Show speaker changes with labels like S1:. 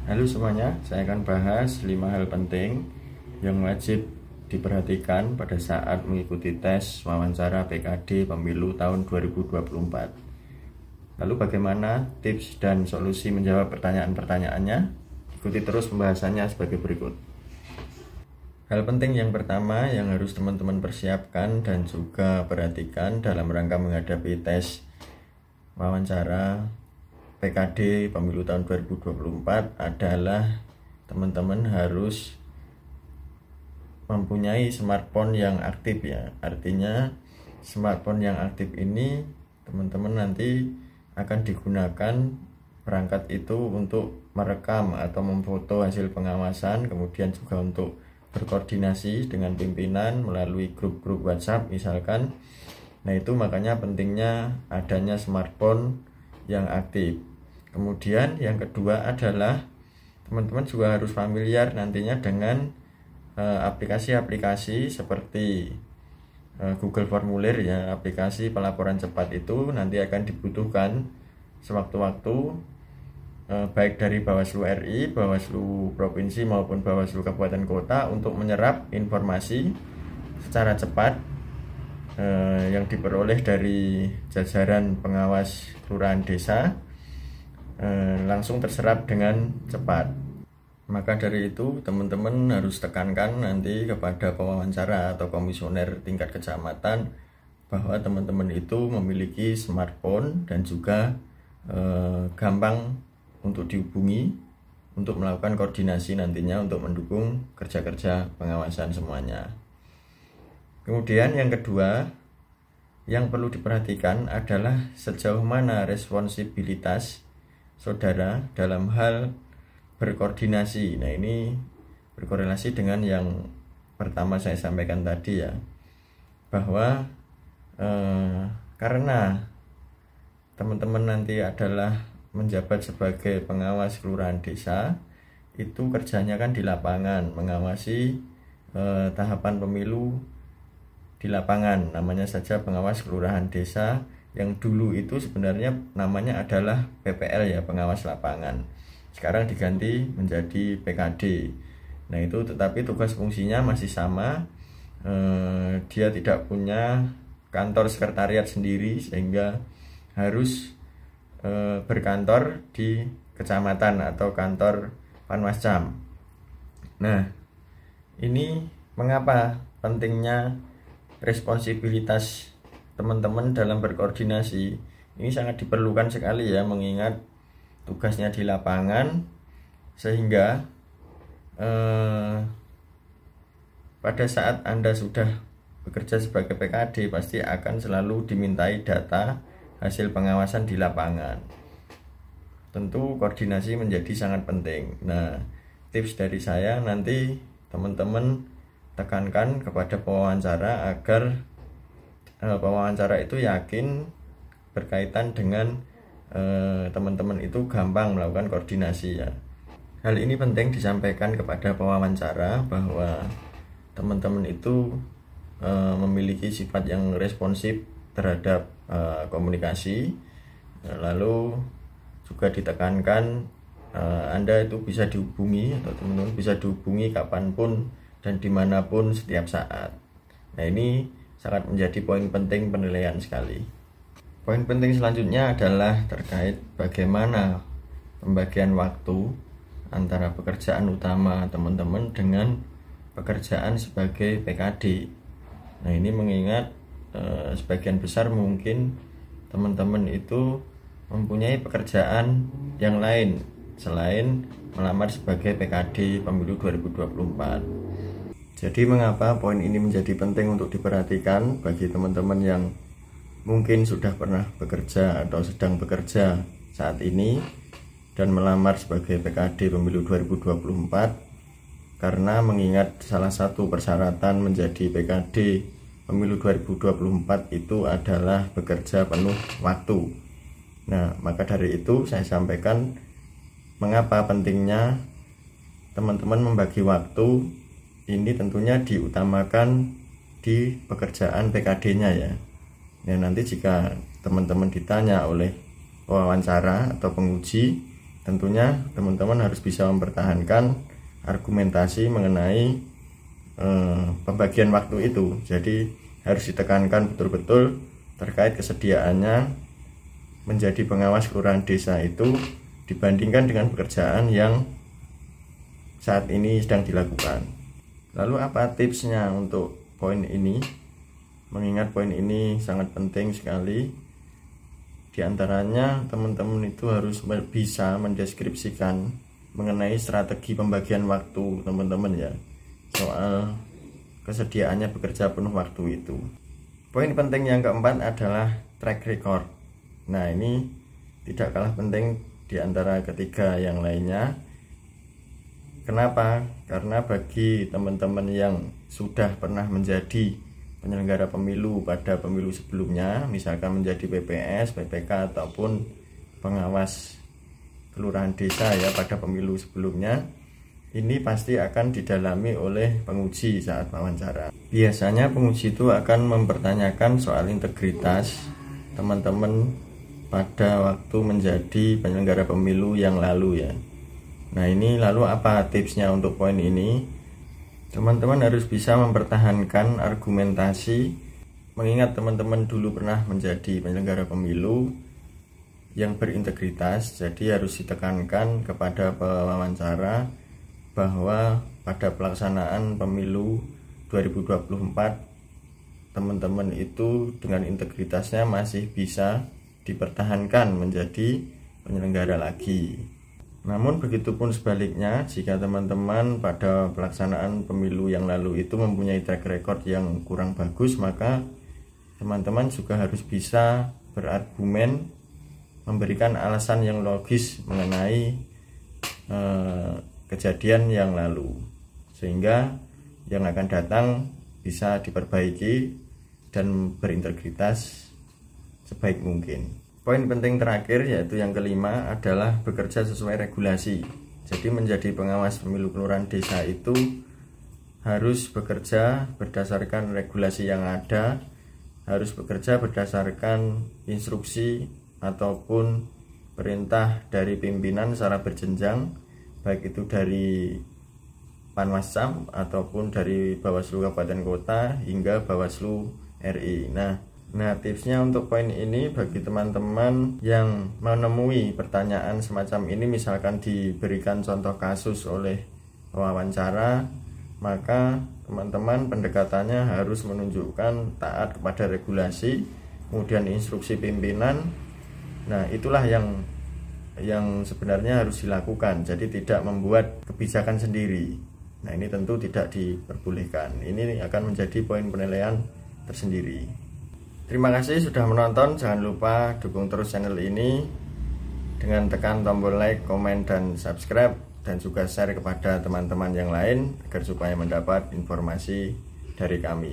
S1: Halo semuanya, saya akan bahas 5 hal penting yang wajib diperhatikan pada saat mengikuti tes wawancara PKD Pemilu tahun 2024. Lalu bagaimana tips dan solusi menjawab pertanyaan-pertanyaannya? Ikuti terus pembahasannya sebagai berikut. Hal penting yang pertama yang harus teman-teman persiapkan dan juga perhatikan dalam rangka menghadapi tes wawancara PKD Pemilu tahun 2024 adalah teman-teman harus mempunyai smartphone yang aktif ya. Artinya smartphone yang aktif ini teman-teman nanti akan digunakan perangkat itu untuk merekam atau memfoto hasil pengawasan, kemudian juga untuk berkoordinasi dengan pimpinan melalui grup-grup WhatsApp misalkan. Nah itu makanya pentingnya adanya smartphone yang aktif. Kemudian yang kedua adalah teman-teman juga harus familiar nantinya dengan aplikasi-aplikasi seperti Google Formulir ya. Aplikasi pelaporan cepat itu nanti akan dibutuhkan sewaktu-waktu baik dari Bawaslu RI, Bawaslu Provinsi maupun Bawaslu Kabupaten Kota untuk menyerap informasi secara cepat yang diperoleh dari jajaran pengawas kelurahan desa, langsung terserap dengan cepat. Maka dari itu teman-teman harus tekankan nanti kepada pewawancara atau komisioner tingkat kecamatan bahwa teman-teman itu memiliki smartphone dan juga gampang untuk dihubungi untuk melakukan koordinasi nantinya untuk mendukung kerja-kerja pengawasan semuanya. Kemudian yang kedua yang perlu diperhatikan adalah sejauh mana responsibilitas saudara dalam hal berkoordinasi. Nah ini berkorelasi dengan yang pertama saya sampaikan tadi ya, bahwa karena teman-teman nanti adalah menjabat sebagai pengawas kelurahan desa, itu kerjanya kan di lapangan, mengawasi tahapan pemilu di lapangan, namanya saja pengawas kelurahan desa, yang dulu itu sebenarnya namanya adalah PPL ya, pengawas lapangan. Sekarang diganti menjadi PKD. Nah itu tetapi tugas fungsinya masih sama. Dia tidak punya kantor sekretariat sendiri sehingga harus berkantor di kecamatan atau kantor Panwascam. Nah ini mengapa pentingnya responsibilitas teman-teman dalam berkoordinasi ini sangat diperlukan sekali ya, mengingat tugasnya di lapangan, sehingga pada saat Anda sudah bekerja sebagai PKD pasti akan selalu dimintai data hasil pengawasan di lapangan. Tentu koordinasi menjadi sangat penting. Nah tips dari saya nanti teman-teman tekankan kepada pewawancara agar pewawancara itu yakin berkaitan dengan teman-teman itu gampang melakukan koordinasi ya. Hal ini penting disampaikan kepada pewawancara bahwa teman-teman itu memiliki sifat yang responsif terhadap komunikasi. Lalu juga ditekankan Anda itu bisa dihubungi atau teman-teman bisa dihubungi kapanpun dan dimanapun setiap saat. Nah ini sangat menjadi poin penting penilaian sekali. Poin penting selanjutnya adalah terkait bagaimana pembagian waktu antara pekerjaan utama teman-teman dengan pekerjaan sebagai PKD. Nah ini mengingat sebagian besar mungkin teman-teman itu mempunyai pekerjaan yang lain selain melamar sebagai PKD Pemilu 2024. Jadi mengapa poin ini menjadi penting untuk diperhatikan bagi teman-teman yang mungkin sudah pernah bekerja atau sedang bekerja saat ini dan melamar sebagai PKD Pemilu 2024, karena mengingat salah satu persyaratan menjadi PKD Pemilu 2024 itu adalah bekerja penuh waktu. Nah maka dari itu saya sampaikan mengapa pentingnya teman-teman membagi waktu. Ini tentunya diutamakan di pekerjaan PKD-nya ya. Ya nanti jika teman-teman ditanya oleh pewawancara atau penguji tentunya teman-teman harus bisa mempertahankan argumentasi mengenai pembagian waktu itu. Jadi harus ditekankan betul-betul terkait kesediaannya menjadi pengawas kelurahan desa itu dibandingkan dengan pekerjaan yang saat ini sedang dilakukan. Lalu apa tipsnya untuk poin ini? Mengingat poin ini sangat penting sekali. Di antaranya teman-teman itu harus bisa mendeskripsikan mengenai strategi pembagian waktu teman-teman ya, soal kesediaannya bekerja penuh waktu itu. Poin penting yang keempat adalah track record. Nah, ini tidak kalah penting di antara ketiga yang lainnya. Kenapa? Karena bagi teman-teman yang sudah pernah menjadi penyelenggara pemilu pada pemilu sebelumnya, misalkan menjadi PPS, PPK ataupun pengawas kelurahan desa ya pada pemilu sebelumnya, ini pasti akan didalami oleh penguji saat wawancara. Biasanya penguji itu akan mempertanyakan soal integritas teman-teman pada waktu menjadi penyelenggara pemilu yang lalu ya. Nah, ini lalu apa tipsnya untuk poin ini? Teman-teman harus bisa mempertahankan argumentasi, mengingat teman-teman dulu pernah menjadi penyelenggara pemilu yang berintegritas. Jadi harus ditekankan kepada pewawancara bahwa pada pelaksanaan pemilu 2024 teman-teman itu dengan integritasnya masih bisa dipertahankan menjadi penyelenggara lagi. Namun begitupun sebaliknya, jika teman-teman pada pelaksanaan pemilu yang lalu itu mempunyai track record yang kurang bagus, maka teman-teman juga harus bisa berargumen, memberikan alasan yang logis mengenai kejadian yang lalu, sehingga yang akan datang bisa diperbaiki dan berintegritas sebaik mungkin. Poin penting terakhir yaitu yang kelima adalah bekerja sesuai regulasi. Jadi menjadi pengawas pemilu kelurahan desa itu harus bekerja berdasarkan regulasi yang ada, harus bekerja berdasarkan instruksi ataupun perintah dari pimpinan secara berjenjang, baik itu dari Panwascam ataupun dari Bawaslu Kabupaten Kota hingga Bawaslu RI. Nah, tipsnya untuk poin ini bagi teman-teman yang menemui pertanyaan semacam ini, misalkan diberikan contoh kasus oleh wawancara, maka teman-teman pendekatannya harus menunjukkan taat kepada regulasi, kemudian instruksi pimpinan. Nah, itulah yang sebenarnya harus dilakukan. Jadi tidak membuat kebijakan sendiri. Nah, ini tentu tidak diperbolehkan. Ini akan menjadi poin penilaian tersendiri. Terima kasih sudah menonton. Jangan lupa dukung terus channel ini dengan tekan tombol like, komen, dan subscribe, dan juga share kepada teman-teman yang lain agar supaya mendapat informasi dari kami.